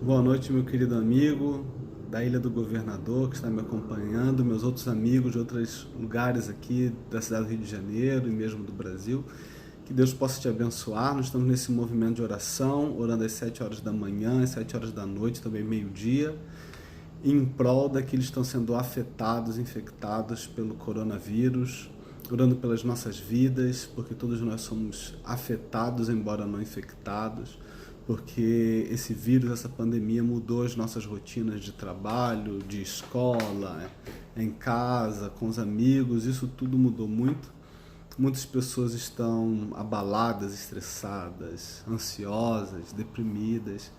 Boa noite, meu querido amigo da Ilha do Governador que está me acompanhando, meus outros amigos de outros lugares aqui da cidade do Rio de Janeiro e mesmo do Brasil. Que Deus possa te abençoar. Nós estamos nesse movimento de oração, orando às 7 horas da manhã, às 7 horas da noite, também meio-dia, em prol daqueles que estão sendo afetados, infectados pelo coronavírus, orando pelas nossas vidas, porque todos nós somos afetados, embora não infectados, porque esse vírus, essa pandemia mudou as nossas rotinas de trabalho, de escola, em casa, com os amigos, isso tudo mudou muito. Muitas pessoas estão abaladas, estressadas, ansiosas, deprimidas,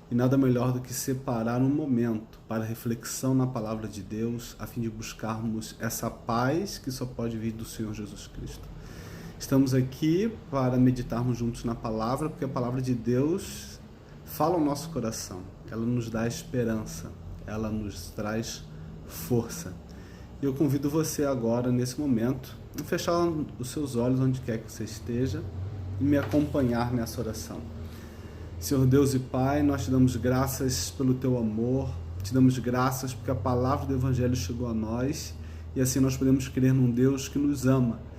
e nada melhor do que separar um momento para reflexão na palavra de Deus, a fim de buscarmos essa paz que só pode vir do Senhor Jesus Cristo. Estamos aqui para meditarmos juntos na palavra, porque a palavra de Deus fala ao nosso coração, ela nos dá esperança, ela nos traz força. E eu convido você agora, nesse momento, a fechar os seus olhos onde quer que você esteja e me acompanhar nessa oração. Senhor Deus e Pai, nós te damos graças pelo teu amor, te damos graças porque a palavra do Evangelho chegou a nós e assim nós podemos crer num Deus que nos ama.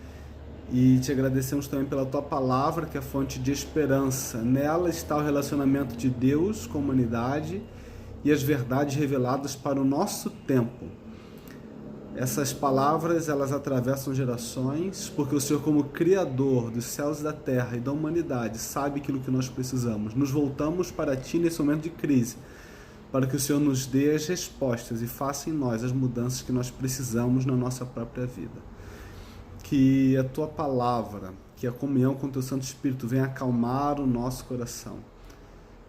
E te agradecemos também pela tua palavra, que é fonte de esperança. Nela está o relacionamento de Deus com a humanidade e as verdades reveladas para o nosso tempo. Essas palavras, elas atravessam gerações, porque o Senhor, como Criador dos céus e da terra e da humanidade, sabe aquilo que nós precisamos. Nos voltamos para Ti nesse momento de crise, para que o Senhor nos dê as respostas e faça em nós as mudanças que nós precisamos na nossa própria vida. Que a Tua palavra, que a comunhão com o Teu Santo Espírito venha acalmar o nosso coração.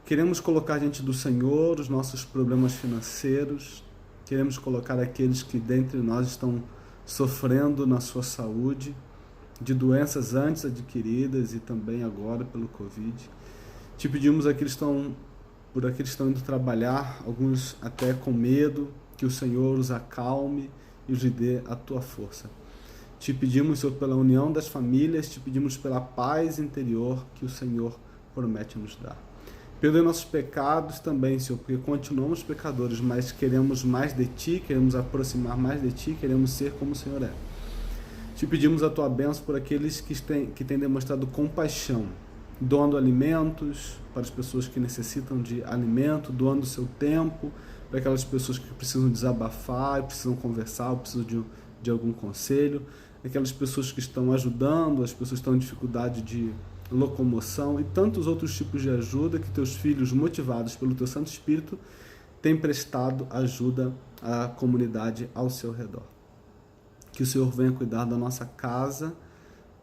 Queremos colocar diante do Senhor os nossos problemas financeiros, queremos colocar aqueles que dentre nós estão sofrendo na sua saúde, de doenças antes adquiridas e também agora pelo Covid. Te pedimos por aqueles que estão indo trabalhar, alguns até com medo, que o Senhor os acalme e os dê a Tua força. Te pedimos, Senhor, pela união das famílias, te pedimos pela paz interior que o Senhor promete nos dar. Perdoe nossos pecados também, Senhor, porque continuamos pecadores, mas queremos mais de Ti, queremos aproximar mais de Ti, queremos ser como o Senhor é. Te pedimos a Tua bênção por aqueles que têm demonstrado compaixão, doando alimentos para as pessoas que necessitam de alimento, doando o seu tempo para aquelas pessoas que precisam desabafar, precisam conversar, precisam de algum conselho, aquelas pessoas que estão ajudando, as pessoas que estão em dificuldade de locomoção e tantos outros tipos de ajuda que Teus filhos, motivados pelo Teu Santo Espírito, têm prestado ajuda à comunidade ao seu redor. Que o Senhor venha cuidar da nossa casa,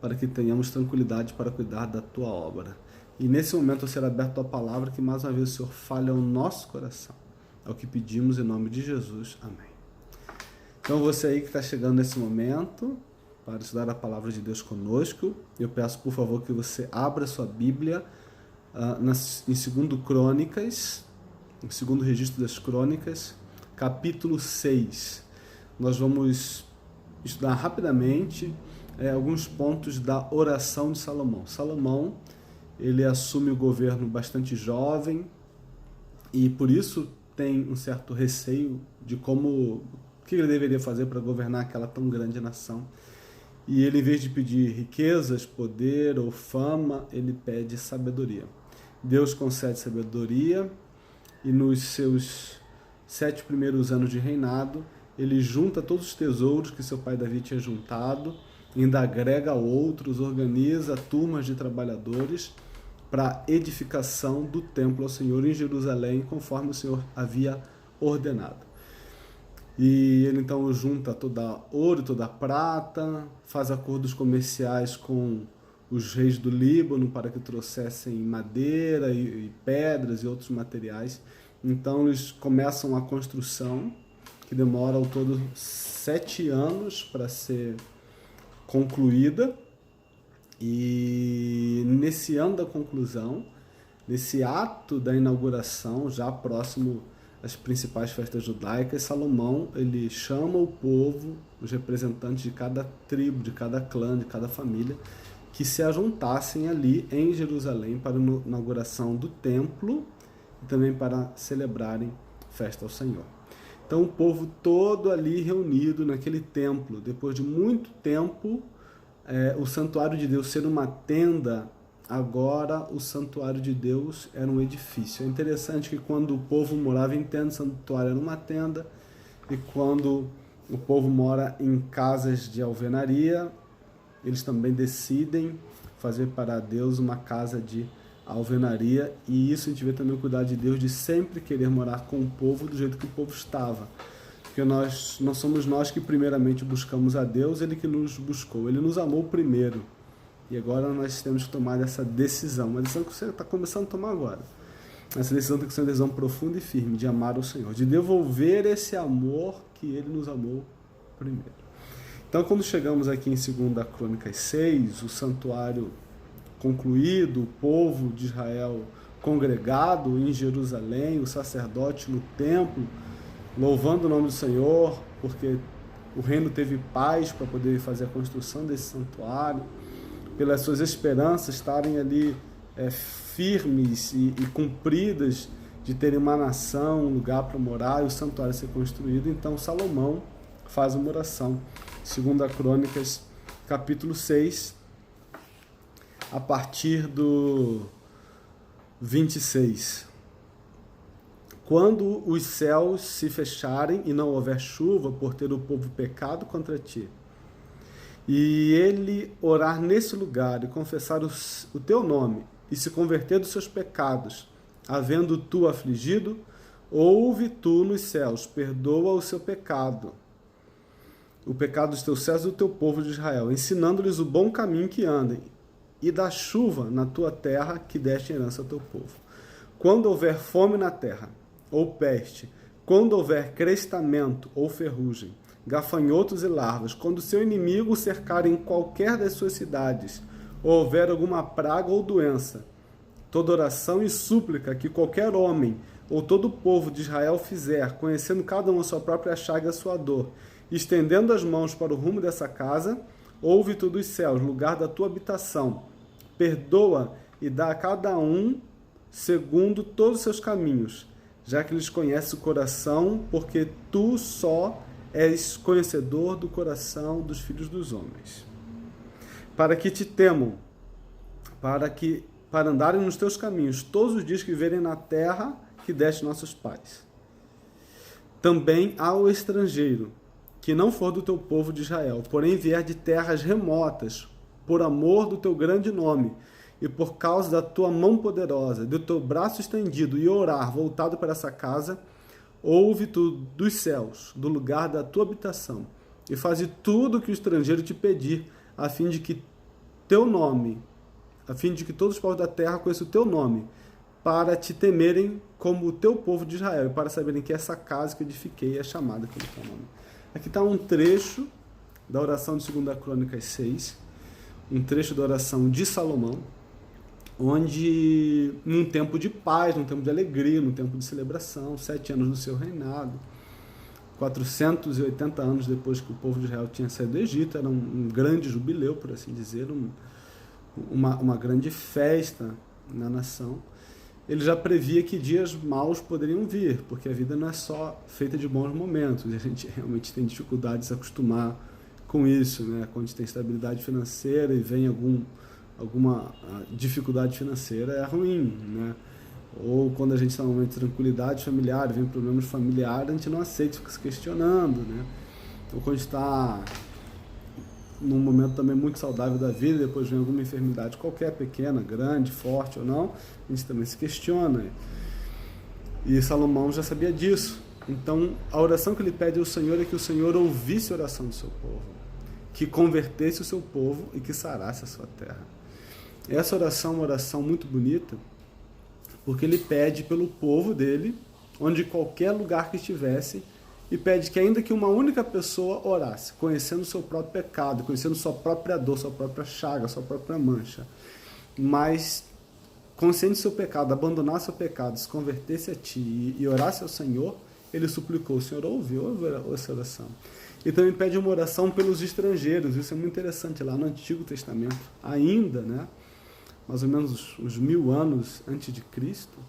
para que tenhamos tranquilidade para cuidar da Tua obra. E nesse momento, ao ser aberto a Tua palavra, que mais uma vez o Senhor fale ao nosso coração. É o que pedimos em nome de Jesus. Amém. Então você aí que está chegando nesse momento para estudar a palavra de Deus conosco, eu peço por favor que você abra sua Bíblia em 2 Crônicas, no segundo registro das Crônicas, capítulo 6. Nós vamos estudar rapidamente alguns pontos da oração de Salomão. Salomão, ele assume o governo bastante jovem e por isso tem um certo receio de o que ele deveria fazer para governar aquela tão grande nação. E ele, em vez de pedir riquezas, poder ou fama, ele pede sabedoria. Deus concede sabedoria e nos seus 7 primeiros anos de reinado, ele junta todos os tesouros que seu pai Davi tinha juntado, ainda agrega outros, organiza turmas de trabalhadores para edificação do templo ao Senhor em Jerusalém, conforme o Senhor havia ordenado. E ele então junta toda ouro, toda prata, faz acordos comerciais com os reis do Líbano para que trouxessem madeira e pedras e outros materiais. Então eles começam a construção, que demora ao todo 7 anos para ser concluída. E nesse ano da conclusão, nesse ato da inauguração, já próximo as principais festas judaicas, Salomão ele chama o povo, os representantes de cada tribo, de cada clã, de cada família, que se ajuntassem ali em Jerusalém para a inauguração do templo e também para celebrarem festa ao Senhor. Então o povo todo ali reunido naquele templo, depois de muito tempo, o santuário de Deus ser uma tenda, agora o santuário de Deus era um edifício. É interessante que quando o povo morava em tenda, o santuário era uma tenda, e quando o povo mora em casas de alvenaria, eles também decidem fazer para Deus uma casa de alvenaria, e isso a gente vê também o cuidado de Deus de sempre querer morar com o povo do jeito que o povo estava. Porque não somos nós que primeiramente buscamos a Deus, Ele que nos buscou, Ele nos amou primeiro. E agora nós temos que tomar essa decisão, uma decisão que você está começando a tomar agora. Essa decisão tem que ser uma decisão profunda e firme de amar o Senhor, de devolver esse amor que Ele nos amou primeiro. Então, quando chegamos aqui em 2 Crônicas 6, o santuário concluído, o povo de Israel congregado em Jerusalém, o sacerdote no templo, louvando o nome do Senhor, porque o reino teve paz para poder fazer a construção desse santuário, pelas suas esperanças estarem ali firmes e cumpridas de terem uma nação, um lugar para morar e o santuário ser construído. Então Salomão faz uma oração, 2 Crônicas capítulo 6, a partir do 26. Quando os céus se fecharem e não houver chuva por ter o povo pecado contra ti, e ele orar nesse lugar e confessar o teu nome e se converter dos seus pecados, havendo tu afligido, ouve tu nos céus, perdoa o seu pecado, o pecado dos teus céus e do teu povo de Israel, ensinando-lhes o bom caminho que andem, e dá chuva na tua terra que deste herança ao teu povo. Quando houver fome na terra, ou peste, quando houver crestamento ou ferrugem, gafanhotos e larvas, quando o seu inimigo cercar em qualquer das suas cidades, ou houver alguma praga ou doença, toda oração e súplica que qualquer homem ou todo o povo de Israel fizer, conhecendo cada um a sua própria chaga e a sua dor, estendendo as mãos para o rumo dessa casa, ouve tu dos céus, lugar da tua habitação, perdoa e dá a cada um segundo todos os seus caminhos, já que eles conhecem o coração, porque tu só és conhecedor do coração dos filhos dos homens. Para que te temam, para andarem nos teus caminhos todos os dias que viverem na terra que deste nossos pais. Também ao estrangeiro, que não for do teu povo de Israel, porém vier de terras remotas, por amor do teu grande nome, e por causa da tua mão poderosa, do teu braço estendido, e orar voltado para essa casa, ouve tu dos céus, do lugar da tua habitação, e faze tudo o que o estrangeiro te pedir, a fim de que todos os povos da terra conheçam o teu nome, para te temerem como o teu povo de Israel, e para saberem que essa casa que edifiquei é chamada pelo teu nome. Aqui está um trecho da oração de 2 Crônicas 6, um trecho da oração de Salomão, onde num tempo de paz, num tempo de alegria, num tempo de celebração, 7 anos do seu reinado, 480 anos depois que o povo de Israel tinha saído do Egito, era um grande jubileu, por assim dizer, uma grande festa na nação. Ele já previa que dias maus poderiam vir, porque a vida não é só feita de bons momentos, e a gente realmente tem dificuldade de se acostumar com isso, né? Quando a gente tem estabilidade financeira e vem alguma dificuldade financeira, é ruim, né? Ou quando a gente está num momento de tranquilidade familiar, vem problemas familiares, a gente não aceita, fica se questionando, né? Ou quando a gente está num momento também muito saudável da vida, depois vem alguma enfermidade qualquer, pequena, grande, forte ou não, a gente também se questiona. E Salomão já sabia disso. Então, a oração que ele pede ao Senhor é que o Senhor ouvisse a oração do seu povo, que convertesse o seu povo e que sarasse a sua terra. Essa oração é uma oração muito bonita, porque ele pede pelo povo dele, onde qualquer lugar que estivesse, e pede que ainda que uma única pessoa orasse, conhecendo o seu próprio pecado, conhecendo sua própria dor, sua própria chaga, sua própria mancha, mas consciente do seu pecado, abandonasse seu pecado, se convertesse a ti e orasse ao Senhor, ele suplicou, o Senhor ouviu essa oração. E também pede uma oração pelos estrangeiros, isso é muito interessante, lá no Antigo Testamento, ainda, né, mais ou menos uns 1000 anos antes de Cristo,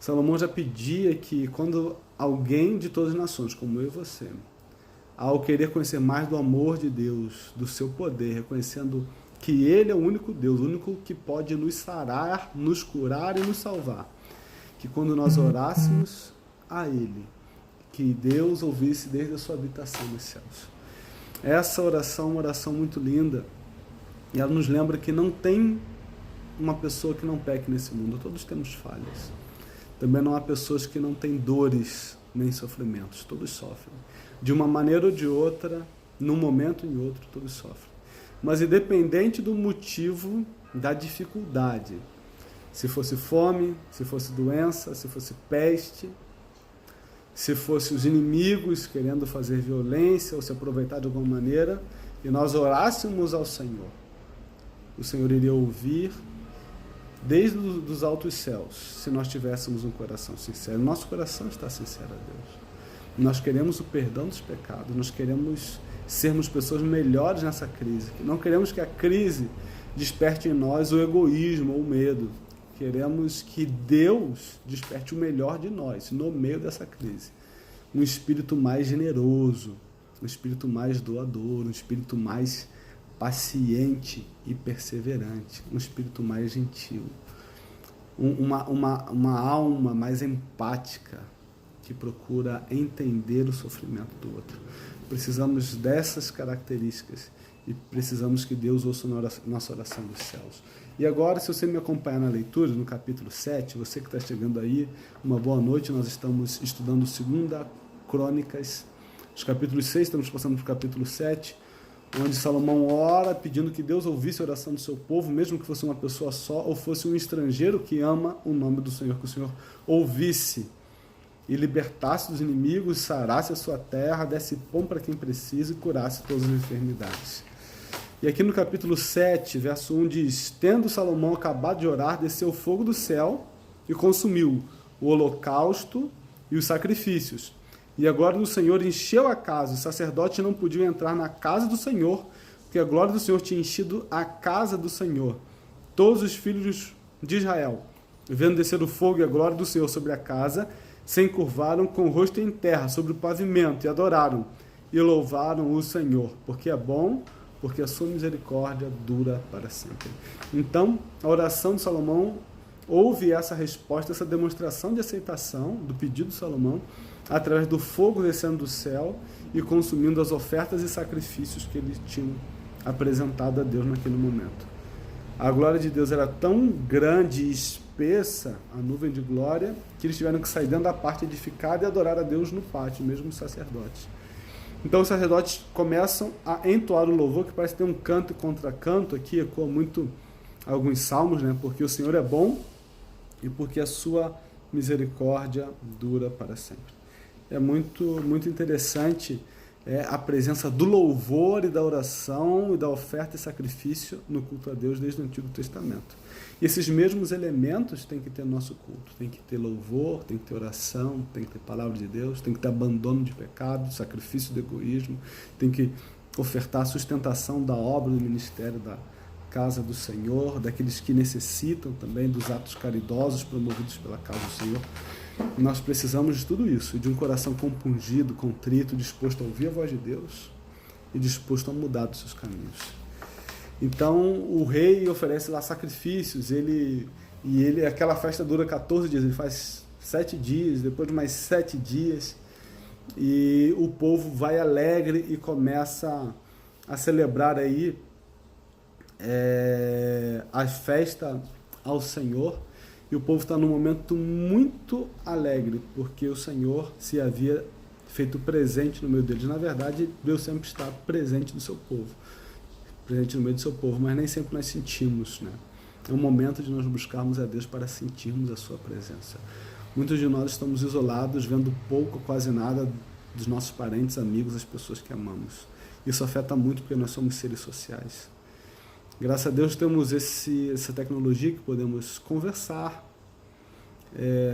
Salomão já pedia que quando alguém de todas as nações, como eu e você, ao querer conhecer mais do amor de Deus, do seu poder, reconhecendo que Ele é o único Deus, o único que pode nos sarar, nos curar e nos salvar, que quando nós orássemos a Ele, que Deus ouvisse desde a sua habitação nos céus. Essa oração é uma oração muito linda, e ela nos lembra que não tem uma pessoa que não peque nesse mundo, todos temos falhas. Também não há pessoas que não têm dores nem sofrimentos, todos sofrem. De uma maneira ou de outra, num momento ou em outro, todos sofrem. Mas independente do motivo, da dificuldade, se fosse fome, se fosse doença, se fosse peste, se fosse os inimigos querendo fazer violência ou se aproveitar de alguma maneira, e nós orássemos ao Senhor, o Senhor iria ouvir desde os altos céus, se nós tivéssemos um coração sincero. Nosso coração está sincero a Deus. Nós queremos o perdão dos pecados, nós queremos sermos pessoas melhores nessa crise. Não queremos que a crise desperte em nós o egoísmo ou o medo. Queremos que Deus desperte o melhor de nós no meio dessa crise. Um espírito mais generoso, um espírito mais doador, um espírito mais paciente e perseverante, um espírito mais gentil, uma alma mais empática, que procura entender o sofrimento do outro. Precisamos dessas características e precisamos que Deus ouça nossa oração dos céus. E agora, se você me acompanhar na leitura, no capítulo 7, você que está chegando aí, uma boa noite, nós estamos estudando 2 Crônicas, os capítulos 6, estamos passando para o capítulo 7, onde Salomão ora pedindo que Deus ouvisse a oração do seu povo, mesmo que fosse uma pessoa só, ou fosse um estrangeiro que ama o nome do Senhor, que o Senhor ouvisse e libertasse dos inimigos, sarasse a sua terra, desse pão para quem precisa e curasse todas as enfermidades. E aqui no capítulo 7, verso 1 diz: tendo Salomão acabado de orar, desceu o fogo do céu e consumiu o holocausto e os sacrifícios. E a glória do Senhor encheu a casa. Os sacerdotes não podiam entrar na casa do Senhor, porque a glória do Senhor tinha enchido a casa do Senhor. Todos os filhos de Israel, vendo descer o fogo e a glória do Senhor sobre a casa, se encurvaram com o rosto em terra, sobre o pavimento, e adoraram, e louvaram o Senhor, porque é bom, porque a sua misericórdia dura para sempre. Então, a oração de Salomão houve essa resposta, essa demonstração de aceitação do pedido de Salomão, através do fogo descendo do céu e consumindo as ofertas e sacrifícios que eles tinham apresentado a Deus naquele momento. A glória de Deus era tão grande e espessa, a nuvem de glória, que eles tiveram que sair dentro da parte edificada e adorar a Deus no pátio, mesmo os sacerdotes. Então os sacerdotes começam a entoar o louvor, que parece ter um canto e contracanto, aqui ecoa muito alguns salmos, né? Porque o Senhor é bom e porque a sua misericórdia dura para sempre. É muito interessante a presença do louvor e da oração e da oferta e sacrifício no culto a Deus desde o Antigo Testamento. E esses mesmos elementos tem que ter no nosso culto. Tem que ter louvor, tem que ter oração, tem que ter palavra de Deus, tem que ter abandono de pecado, sacrifício do egoísmo, tem que ofertar a sustentação da obra do ministério da casa do Senhor, daqueles que necessitam também dos atos caridosos promovidos pela casa do Senhor. Nós precisamos de tudo isso, de um coração compungido, contrito, disposto a ouvir a voz de Deus e disposto a mudar dos seus caminhos. Então o rei oferece lá sacrifícios, aquela festa dura 14 dias, ele faz 7 dias, depois de mais 7 dias, e o povo vai alegre e começa a celebrar aí a festa ao Senhor. E o povo está num momento muito alegre, porque o Senhor se havia feito presente no meio deles. Na verdade, Deus sempre está presente no seu povo, presente no meio do seu povo, mas nem sempre nós sentimos, né? É um momento de nós buscarmos a Deus para sentirmos a sua presença. Muitos de nós estamos isolados, vendo pouco, quase nada dos nossos parentes, amigos, as pessoas que amamos. Isso afeta muito porque nós somos seres sociais. Graças a Deus temos essa tecnologia que podemos conversar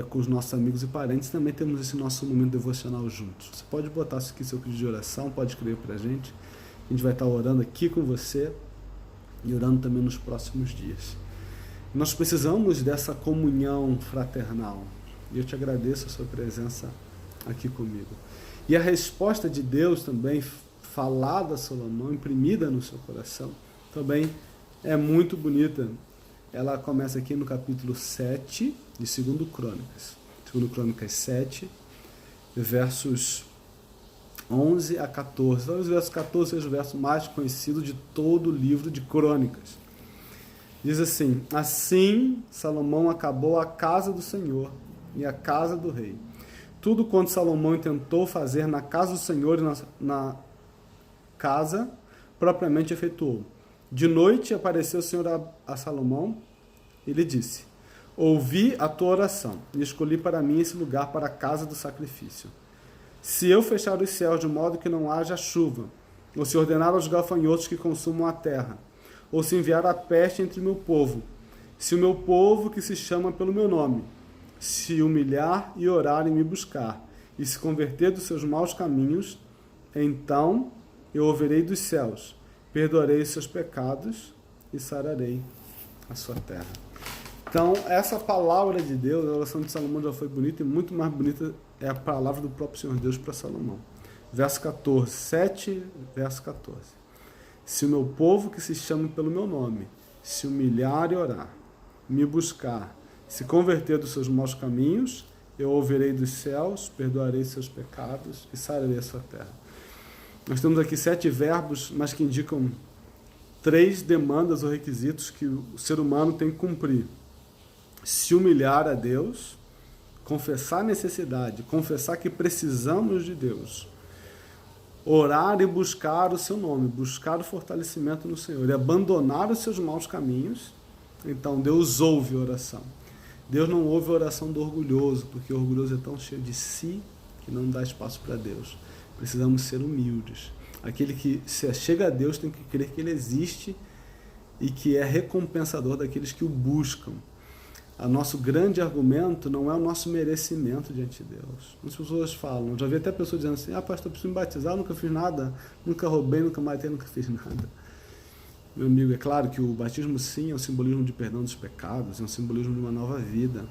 com os nossos amigos e parentes. Também temos esse nosso momento devocional juntos. Você pode botar aqui seu pedido de oração, pode escrever para a gente. A gente vai estar orando aqui com você e orando também nos próximos dias. Nós precisamos dessa comunhão fraternal. E eu te agradeço a sua presença aqui comigo. E a resposta de Deus também, falada a Salomão, imprimida no seu coração, também é muito bonita. Ela começa aqui no capítulo 7 de 2 Crônicas. 2 Crônicas 7, versos 11 a 14. Talvez o verso 14 seja o verso mais conhecido de todo o livro de Crônicas. Diz assim: assim Salomão acabou a casa do Senhor e a casa do rei. Tudo quanto Salomão intentou fazer na casa do Senhor e na casa, propriamente efetuou. De noite apareceu o Senhor a Salomão e lhe disse: ouvi a tua oração e escolhi para mim esse lugar para a casa do sacrifício. Se eu fechar os céus de modo que não haja chuva, ou se ordenar aos gafanhotos que consumam a terra, ou se enviar a peste entre o meu povo, se o meu povo que se chama pelo meu nome se humilhar e orar e me buscar, e se converter dos seus maus caminhos, então eu ouvirei dos céus, perdoarei os seus pecados e sararei a sua terra. Então, essa palavra de Deus, a oração de Salomão já foi bonita, e muito mais bonita é a palavra do próprio Senhor Deus para Salomão. Verso 14, 7, verso 14. Se o meu povo que se chama pelo meu nome se humilhar e orar, me buscar, se converter dos seus maus caminhos, eu ouvirei dos céus, perdoarei seus pecados e sararei a sua terra. Nós temos aqui 7 verbos, mas que indicam 3 demandas ou requisitos que o ser humano tem que cumprir. Se humilhar a Deus, confessar a necessidade, confessar que precisamos de Deus, orar e buscar o seu nome, buscar o fortalecimento no Senhor e abandonar os seus maus caminhos. Então Deus ouve a oração. Deus não ouve a oração do orgulhoso, porque o orgulhoso é tão cheio de si que não dá espaço para Deus. Precisamos ser humildes. Aquele que se chega a Deus tem que crer que Ele existe e que é recompensador daqueles que o buscam. O nosso grande argumento não é o nosso merecimento diante de Deus. As pessoas falam, eu já vi até pessoas dizendo assim: pastor, eu preciso me batizar, eu nunca fiz nada, nunca roubei, nunca matei, nunca fiz nada. Meu amigo, é claro que o batismo sim é um simbolismo de perdão dos pecados, é um simbolismo de uma nova vida.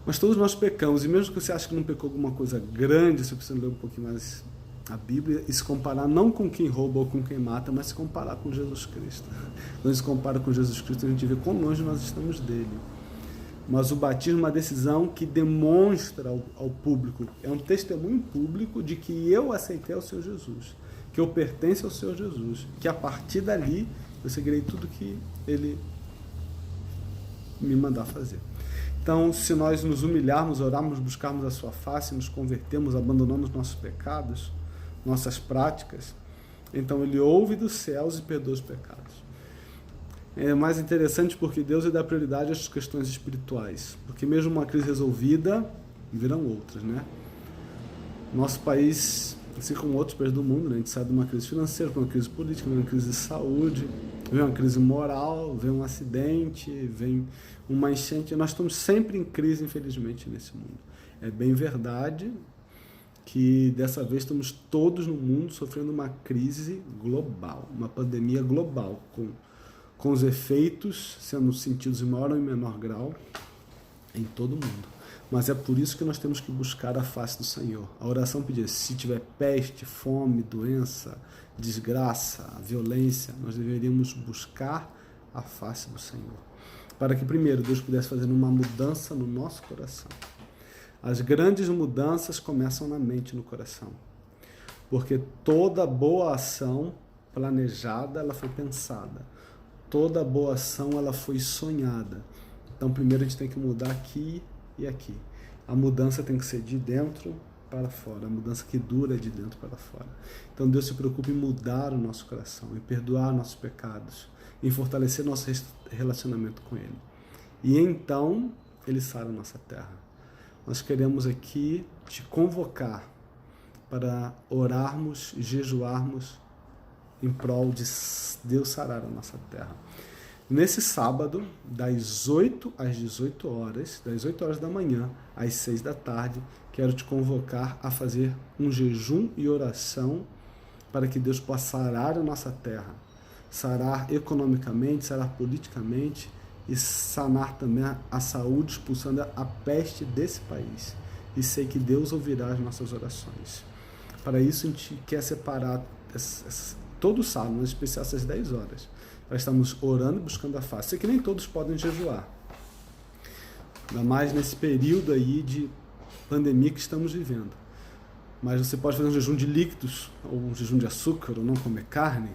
Mas todos nós pecamos, e mesmo que você ache que não pecou alguma coisa grande, você precisa ler um pouquinho mais a Bíblia e se comparar não com quem rouba ou com quem mata, mas se comparar com Jesus Cristo. Quando se compara com Jesus Cristo, a gente vê quão longe nós estamos dele. Mas o batismo é uma decisão que demonstra ao público, é um testemunho público de que eu aceitei ao Senhor Jesus, que eu pertenço ao Senhor Jesus, que a partir dali eu seguirei tudo que Ele me mandar fazer. Então, se nós nos humilharmos, orarmos, buscarmos a sua face, nos convertermos, abandonamos nossos pecados, nossas práticas, então Ele ouve dos céus e perdoa os pecados. É mais interessante porque Deus dá prioridade às questões espirituais, porque mesmo uma crise resolvida, virão outras, né? Nosso país, assim como outros países do mundo, né, a gente sai de uma crise financeira, de uma crise política, de uma crise de saúde, vem uma crise moral, vem um acidente, vem uma enchente. Nós estamos sempre em crise, infelizmente, nesse mundo. É bem verdade que dessa vez estamos todos no mundo sofrendo uma crise global, uma pandemia global, com os efeitos sendo sentidos em maior ou em menor grau em todo o mundo. Mas é por isso que nós temos que buscar a face do Senhor. A oração pedia: se tiver peste, fome, doença, desgraça, violência, nós deveríamos buscar a face do Senhor. Para que primeiro Deus pudesse fazer uma mudança no nosso coração. As grandes mudanças começam na mente e no coração. Porque toda boa ação planejada, ela foi pensada. Toda boa ação, ela foi sonhada. Então primeiro a gente tem que mudar aqui e aqui. A mudança tem que ser de dentro para fora. A mudança que dura é de dentro para fora. Então Deus se preocupa em mudar o nosso coração, em perdoar nossos pecados, em fortalecer nosso relacionamento com Ele. E então Ele sara a nossa terra. Nós queremos aqui te convocar para orarmos e jejuarmos em prol de Deus sarar a nossa terra. Nesse sábado, das 8 às 18 horas, das 8 horas da manhã às 6 da tarde, quero te convocar a fazer um jejum e oração para que Deus possa sarar a nossa terra, sarar economicamente, sarar politicamente e sanar também a saúde, expulsando a peste desse país. E sei que Deus ouvirá as nossas orações. Para isso, a gente quer separar todo sábado, em especial essas 10 horas. Nós estamos orando e buscando a face. Sei que nem todos podem jejuar, ainda mais nesse período aí de pandemia que estamos vivendo. Mas você pode fazer um jejum de líquidos, ou um jejum de açúcar, ou não comer carne,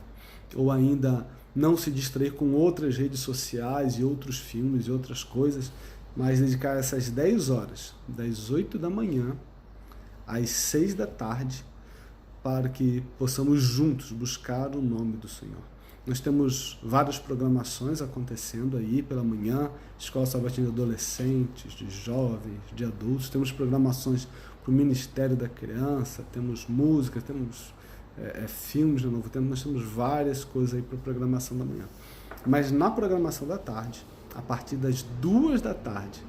ou ainda não se distrair com outras redes sociais e outros filmes e outras coisas, mas dedicar essas 10 horas, das 8 da manhã às 6 da tarde, para que possamos juntos buscar o nome do Senhor. Nós temos várias programações acontecendo aí pela manhã, Escola Sabatina de Adolescentes, de Jovens, de Adultos, temos programações para o Ministério da Criança, temos música, temos filmes de Novo Tempo, nós temos várias coisas aí para a programação da manhã. Mas na programação da tarde, a partir das 2 da tarde,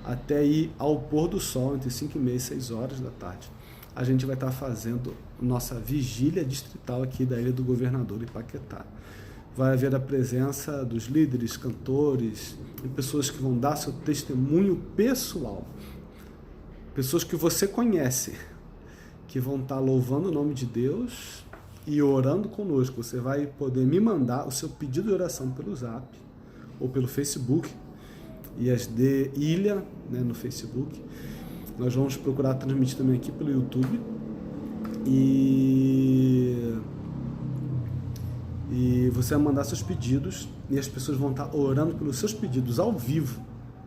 até ir ao pôr do sol, entre 5h30 e 6 horas da tarde, a gente vai estar fazendo nossa vigília distrital aqui da Ilha do Governador, Ipaquetá. Vai haver a presença dos líderes, cantores, e pessoas que vão dar seu testemunho pessoal. Pessoas que você conhece, que vão estar louvando o nome de Deus e orando conosco. Você vai poder me mandar o seu pedido de oração pelo Zap ou pelo Facebook, ISD Ilha, né, no Facebook. Nós vamos procurar transmitir também aqui pelo YouTube. E você vai mandar seus pedidos e as pessoas vão estar orando pelos seus pedidos ao vivo,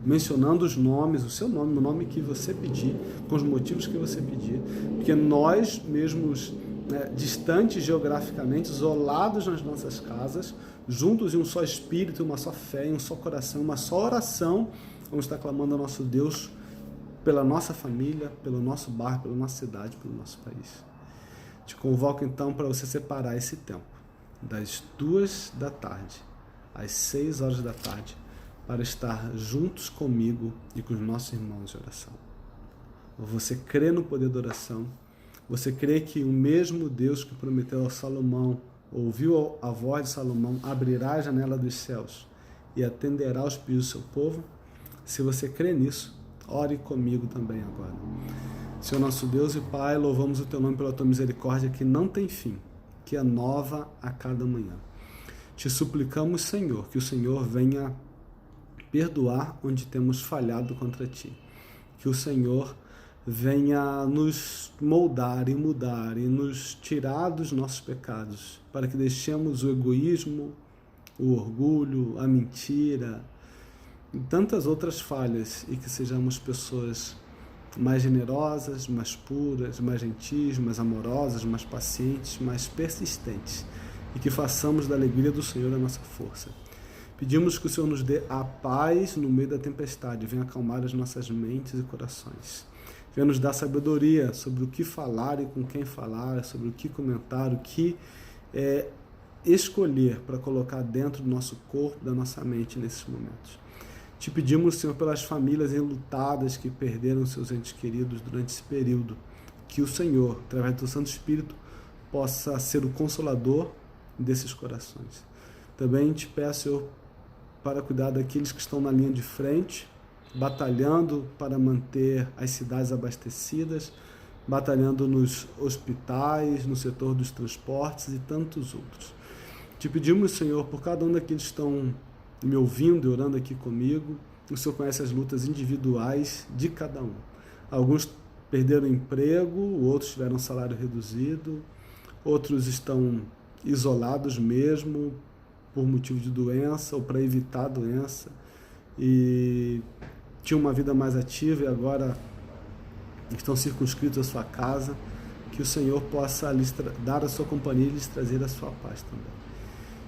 mencionando os nomes, o seu nome, o nome que você pedir, com os motivos que você pedir, porque nós mesmos, né, distantes geograficamente, isolados nas nossas casas, juntos em um só espírito, uma só fé, em um só coração, uma só oração, vamos estar clamando ao nosso Deus pela nossa família, pelo nosso bairro, pela nossa cidade, pelo nosso país. Te convoco então para você separar esse tempo, das 2 da tarde às 6 horas da tarde, para estar juntos comigo e com os nossos irmãos de oração. Você crê no poder da oração? Você crê que o mesmo Deus que prometeu a Salomão, ouviu a voz de Salomão, abrirá a janela dos céus e atenderá aos pedidos do seu povo? Se você crê nisso, ore comigo também agora. Senhor nosso Deus e Pai, louvamos o Teu nome pela Tua misericórdia que não tem fim, que é nova a cada manhã. Te suplicamos, Senhor, que o Senhor venha perdoar onde temos falhado contra Ti. Que o Senhor venha nos moldar e mudar e nos tirar dos nossos pecados, para que deixemos o egoísmo, o orgulho, a mentira e tantas outras falhas e que sejamos pessoas mais generosas, mais puras, mais gentis, mais amorosas, mais pacientes, mais persistentes e que façamos da alegria do Senhor a nossa força. Pedimos que o Senhor nos dê a paz no meio da tempestade, venha acalmar as nossas mentes e corações. Venha nos dar sabedoria sobre o que falar e com quem falar, sobre o que comentar, o que escolher para colocar dentro do nosso corpo, da nossa mente nesses momentos. Te pedimos, Senhor, pelas famílias enlutadas que perderam seus entes queridos durante esse período, que o Senhor, através do Santo Espírito, possa ser o consolador desses corações. Também te peço, Senhor, para cuidar daqueles que estão na linha de frente, batalhando para manter as cidades abastecidas, batalhando nos hospitais, no setor dos transportes e tantos outros. Te pedimos, Senhor, por cada um daqueles que estão me ouvindo e orando aqui comigo, o Senhor conhece as lutas individuais de cada um. Alguns perderam emprego, outros tiveram salário reduzido, outros estão isolados mesmo, por motivo de doença ou para evitar a doença, e tinham uma vida mais ativa e agora estão circunscritos à sua casa. Que o Senhor possa lhes dar a sua companhia e lhes trazer a sua paz também.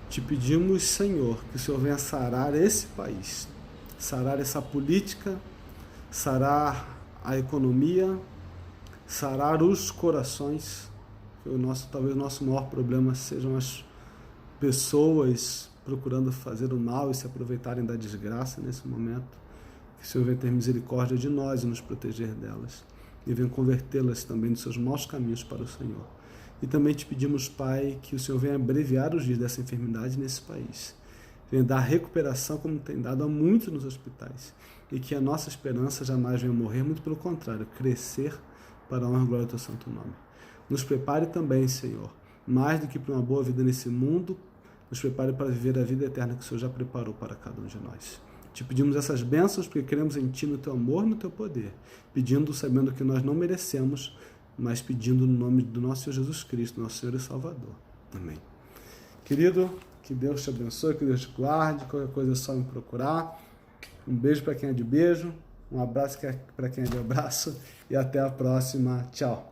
Te pedimos, Senhor, que o Senhor venha sarar esse país, sarar essa política, sarar a economia, sarar os corações. Talvez o nosso maior problema sejam as pessoas procurando fazer o mal e se aproveitarem da desgraça nesse momento. Que o Senhor venha ter misericórdia de nós e nos proteger delas. E venha convertê-las também dos seus maus caminhos para o Senhor. E também te pedimos, Pai, que o Senhor venha abreviar os dias dessa enfermidade nesse país. venha dar recuperação como tem dado a muitos nos hospitais, e que a nossa esperança jamais venha morrer, muito pelo contrário, crescer para a honra e glória do teu santo nome. Nos prepare também, Senhor, mais do que para uma boa vida nesse mundo, nos prepare para viver a vida eterna que o Senhor já preparou para cada um de nós. Te pedimos essas bênçãos porque cremos em Ti, no Teu amor e no Teu poder, pedindo, sabendo que nós não merecemos, mas pedindo no nome do nosso Senhor Jesus Cristo, nosso Senhor e Salvador. Amém. Querido, que Deus te abençoe, que Deus te guarde, qualquer coisa é só me procurar. Um beijo para quem é de beijo, um abraço para quem é de abraço e até a próxima. Tchau.